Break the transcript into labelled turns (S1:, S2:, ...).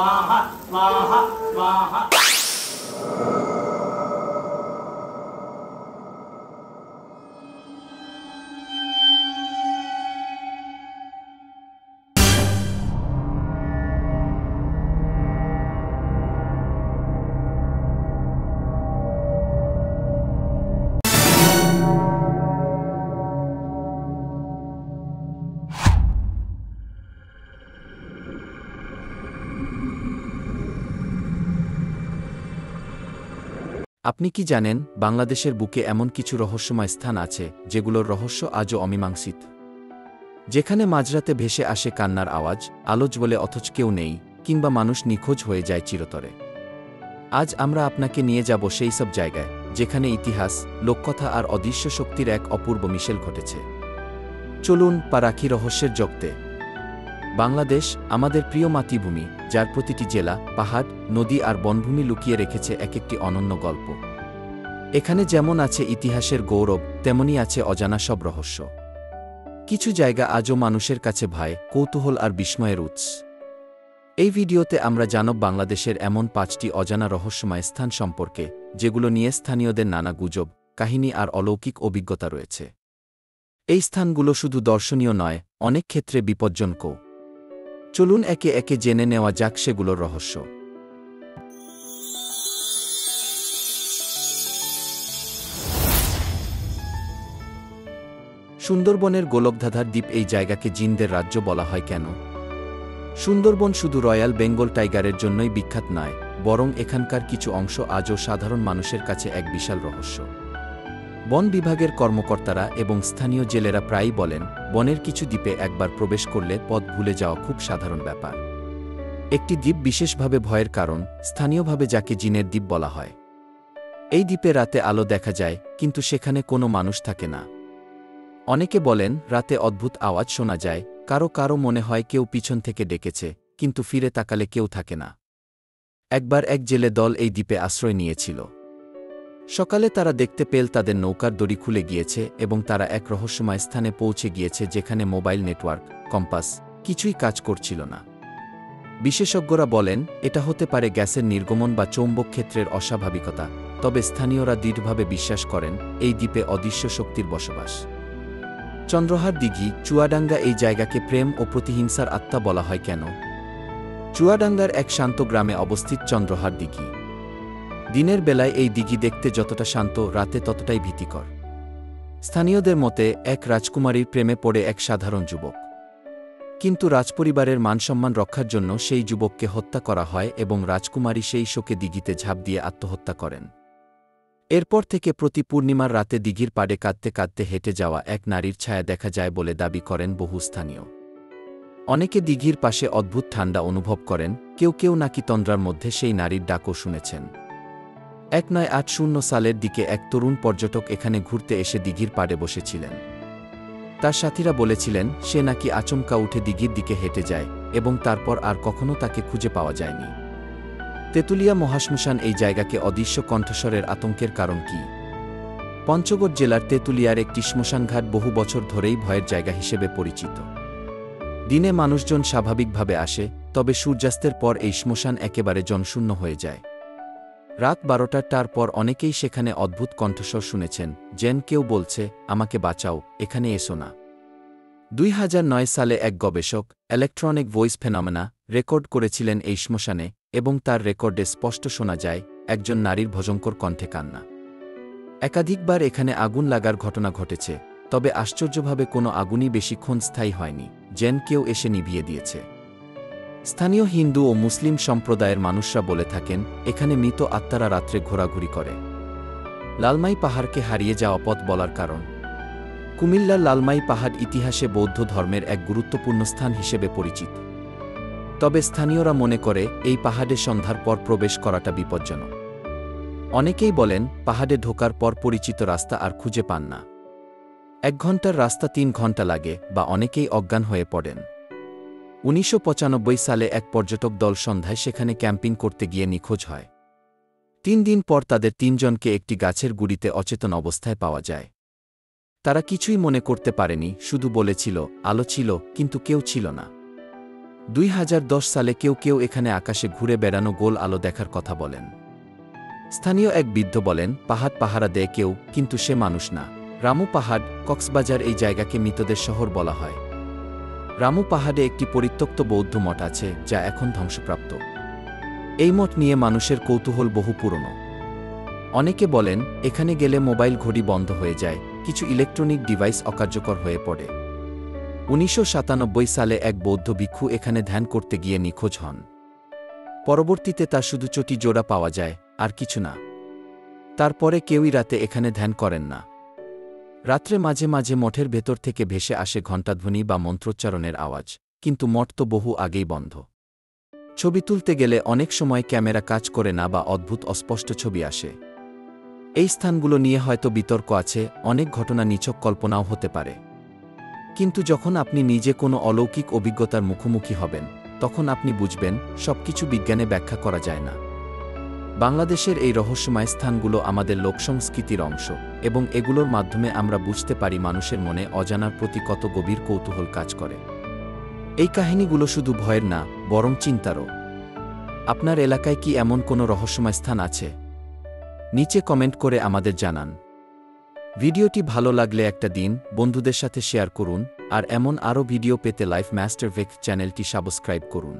S1: स्वाहा स्वाहा स्वाहा।
S2: আপনি কি জানেন, বাংলাদেশের বুকে এমন কিছু রহস্যময় স্থান আছে যেগুলোর রহস্য আজও অমীমাংসিত? যেখানে মাঝরাতে ভেসে আসে কান্নার আওয়াজ, আলো জ্বলে অথচ কেউ নেই, কিংবা মানুষ নিখোঁজ হয়ে যায় চিরতরে। আজ আমরা আপনাকে নিয়ে যাব সেই সব জায়গায় যেখানে ইতিহাস, লোককথা আর অদৃশ্য শক্তির এক অপূর্ব মিশেল ঘটেছে। চলুন পা রাখি রহস্যের জগতে। বাংলাদেশ আমাদের প্রিয় মাতৃভূমি, যার প্রতিটি জেলা, পাহাড়, নদী আর বনভূমি লুকিয়ে রেখেছে এক একটি অনন্য গল্প। এখানে যেমন আছে ইতিহাসের গৌরব, তেমনি আছে অজানা সব রহস্য। কিছু জায়গা আজও মানুষের কাছে ভয়, কৌতূহল আর বিস্ময়ের উৎস। এই ভিডিওতে আমরা জানব বাংলাদেশের এমন 5টি অজানা রহস্যময় স্থান সম্পর্কে, যেগুলো নিয়ে স্থানীয়দের নানা গুজব, কাহিনী আর অলৌকিক অভিজ্ঞতা রয়েছে। এই স্থানগুলো শুধু দর্শনীয় নয়, অনেক ক্ষেত্রে বিপজ্জনকও। চলুন একে একে জেনে নেওয়া যাক সেগুলোর রহস্য। সুন্দরবনের গোলকধাঁধার দ্বীপ। এই জায়গাকে জিনদের রাজ্য বলা হয় কেন? সুন্দরবন শুধু রয়্যাল বেঙ্গল টাইগারের জন্যই বিখ্যাত নয়, বরং এখানকার কিছু অংশ আজও সাধারণ মানুষের কাছে এক বিশাল রহস্য। বন বিভাগের কর্মকর্তারা এবং স্থানীয় জেলেরা প্রায়ই বলেন, বনের কিছু দ্বীপে একবার প্রবেশ করলে পথ ভুলে যাওয়া খুব সাধারণ ব্যাপার। একটি দ্বীপ বিশেষভাবে ভয়ের কারণ, স্থানীয়ভাবে যাকে জিনের দ্বীপ বলা হয়। এই দ্বীপে রাতে আলো দেখা যায়, কিন্তু সেখানে কোনো মানুষ থাকে না। অনেকে বলেন, রাতে অদ্ভুত আওয়াজ শোনা যায়, কারো কারো মনে হয় কেউ পিছন থেকে ডেকেছে, কিন্তু ফিরে তাকালে কেউ থাকে না। একবার এক জেলে দল এই দ্বীপে আশ্রয় নিয়েছিল। সকালে তারা দেখতে পেল তাদের নৌকার দড়ি খুলে গিয়েছে এবং তারা এক রহস্যময় স্থানে পৌঁছে গিয়েছে যেখানে মোবাইল নেটওয়ার্ক, কম্পাস কিছুই কাজ করছিল না। বিশেষজ্ঞরা বলেন, এটা হতে পারে গ্যাসের নির্গমন বা চৌম্বক ক্ষেত্রের অস্বাভাবিকতা, তবে স্থানীয়রা দৃঢ়ভাবে বিশ্বাস করেন এই দ্বীপে অদৃশ্য শক্তির বসবাস। চন্দ্রহার দিঘি, চুয়াডাঙ্গা। এই জায়গাকে প্রেম ও প্রতিহিংসার আত্মা বলা হয় কেন? চুয়াডাঙ্গার এক শান্ত গ্রামে অবস্থিত চন্দ্রহার দিঘি। দিনের বেলায় এই দিঘি দেখতে যতটা শান্ত, রাতে ততটাই ভীতিকর। স্থানীয়দের মতে, এক রাজকুমারীর প্রেমে পড়ে এক সাধারণ যুবক। কিন্তু রাজপরিবারের মানসম্মান রক্ষার জন্য সেই যুবককে হত্যা করা হয় এবং রাজকুমারী সেই শোকে দিঘিতে ঝাঁপ দিয়ে আত্মহত্যা করেন। এরপর থেকে প্রতি পূর্ণিমার রাতে দিঘির পাড়ে কাঁদতে কাঁদতে হেঁটে যাওয়া এক নারীর ছায়া দেখা যায় বলে দাবি করেন বহু স্থানীয়। অনেকে দিঘির পাশে অদ্ভুত ঠান্ডা অনুভব করেন, কেউ কেউ নাকি তন্দ্রার মধ্যে সেই নারীর ডাকও শুনেছেন। 1980 সালের দিকে এক তরুণ পর্যটক এখানে ঘুরতে এসে দিঘির পাড়ে বসেছিলেন। তার সাথীরা বলেছিলেন, সে নাকি আচমকা উঠে দিঘির দিকে হেঁটে যায় এবং তারপর আর কখনো তাকে খুঁজে পাওয়া যায়নি। তেঁতুলিয়া মহাশ্মশান। এই জায়গাকে অদৃশ্য কণ্ঠস্বরের আতঙ্কের কারণ কি? পঞ্চগড় জেলার তেঁতুলিয়ার একটি শ্মশানঘাট বহু বছর ধরেই ভয়ের জায়গা হিসেবে পরিচিত। দিনে মানুষজন স্বাভাবিকভাবে আসে, তবে সূর্যাস্তের পর এই শ্মশান একেবারে জনশূন্য হয়ে যায়। রাত 12টার পর অনেকেই সেখানে অদ্ভুত কণ্ঠস্বর শুনেছেন, যেন কেউ বলছে, আমাকে বাঁচাও, এখানে এসো না। 2009 সালে এক গবেষক ইলেকট্রনিক ভয়েস ফেনোমেনা রেকর্ড করেছিলেন এই শ্মশানে, এবং তার রেকর্ডে স্পষ্ট শোনা যায় একজন নারীর ভয়ঙ্কর কণ্ঠে কান্না। একাধিকবার এখানে আগুন লাগার ঘটনা ঘটেছে, তবে আশ্চর্যভাবে কোনো আগুনই বেশিক্ষণ স্থায়ী হয়নি, যেন কেউ এসে নিভিয়ে দিয়েছে। স্থানীয় হিন্দু ও মুসলিম সম্প্রদায়ের মানুষরা বলে থাকেন, এখানে মৃত আত্মারা রাত্রে ঘোরাঘুরি করে। লালমাই পাহাড়কে হারিয়ে যাওয়া পথ বলার কারণ? কুমিল্লার লালমাই পাহাড় ইতিহাসে বৌদ্ধ ধর্মের এক গুরুত্বপূর্ণ স্থান হিসেবে পরিচিত। তবে স্থানীয়রা মনে করে এই পাহাড়ে সন্ধ্যার পর প্রবেশ করাটা বিপজ্জনক। অনেকেই বলেন, পাহাড়ে ঢোকার পর পরিচিত রাস্তা আর খুঁজে পান না। 1 ঘন্টার রাস্তা 3 ঘন্টা লাগে, বা অনেকেই অজ্ঞান হয়ে পড়েন। 1995 সালে এক পর্যটক দল সন্ধ্যায় সেখানে ক্যাম্পিং করতে গিয়ে নিখোঁজ হয়। 3 দিন পর তাদের 3 জনকে একটি গাছের গুড়িতে অচেতন অবস্থায় পাওয়া যায়। তারা কিছুই মনে করতে পারেনি, শুধু বলেছিল, আলো ছিল, কিন্তু কেউ ছিল না। 2010 সালে কেউ কেউ এখানে আকাশে ঘুরে বেড়ানো গোল আলো দেখার কথা বলেন। স্থানীয় এক বৃদ্ধ বলেন, পাহাড় পাহারা দেয় কেউ, কিন্তু সে মানুষ না। রামু পাহাড়, কক্সবাজার এই জায়গাকে মৃতদের শহর বলা হয়। রামু পাহাড়ে একটি পরিত্যক্ত বৌদ্ধ মঠ আছে, যা এখন ধ্বংসপ্রাপ্ত। এই মঠ নিয়ে মানুষের কৌতূহল বহু পুরনো। অনেকে বলেন, এখানে গেলে মোবাইল ঘড়ি বন্ধ হয়ে যায়, কিছু ইলেকট্রনিক ডিভাইস অকার্যকর হয়ে পড়ে। 1997 সালে এক বৌদ্ধ ভিক্ষু এখানে ধ্যান করতে গিয়ে নিখোঁজ হন। পরবর্তীতে তার শুধু চটি জোড়া পাওয়া যায়, আর কিছু না। তারপরে কেউই রাতে এখানে ধ্যান করেন না। রাত্রে মাঝে মাঝে মঠের ভেতর থেকে ভেসে আসে ঘণ্টাধ্বনি বা মন্ত্রোচ্চারণের আওয়াজ, কিন্তু মঠ তো বহু আগেই বন্ধ। ছবি তুলতে গেলে অনেক সময় ক্যামেরা কাজ করে না বা অদ্ভুত অস্পষ্ট ছবি আসে। এই স্থানগুলো নিয়ে হয়তো বিতর্ক আছে, অনেক ঘটনা নিছক কল্পনাও হতে পারে। কিন্তু যখন আপনি নিজে কোনো অলৌকিক অভিজ্ঞতার মুখোমুখি হবেন, তখন আপনি বুঝবেন, সবকিছু বিজ্ঞানে ব্যাখ্যা করা যায় না। বাংলাদেশের এই রহস্যময় স্থানগুলো আমাদের লোকসংস্কৃতির অংশ, এবং এগুলোর মাধ্যমে আমরা বুঝতে পারি মানুষের মনে অজানার প্রতি কত গভীর কৌতূহল কাজ করে। এই কাহিনীগুলো শুধু ভয়ের না, বরং চিন্তারও। আপনার এলাকায় কি এমন কোনো রহস্যময় স্থান আছে? নিচে কমেন্ট করে আমাদের জানান। ভিডিওটি ভালো লাগলে একটা দিন, বন্ধুদের সাথে শেয়ার করুন, আর এমন আরও ভিডিও পেতে লাইফ মাস্টার ভেক চ্যানেলটি সাবস্ক্রাইব করুন।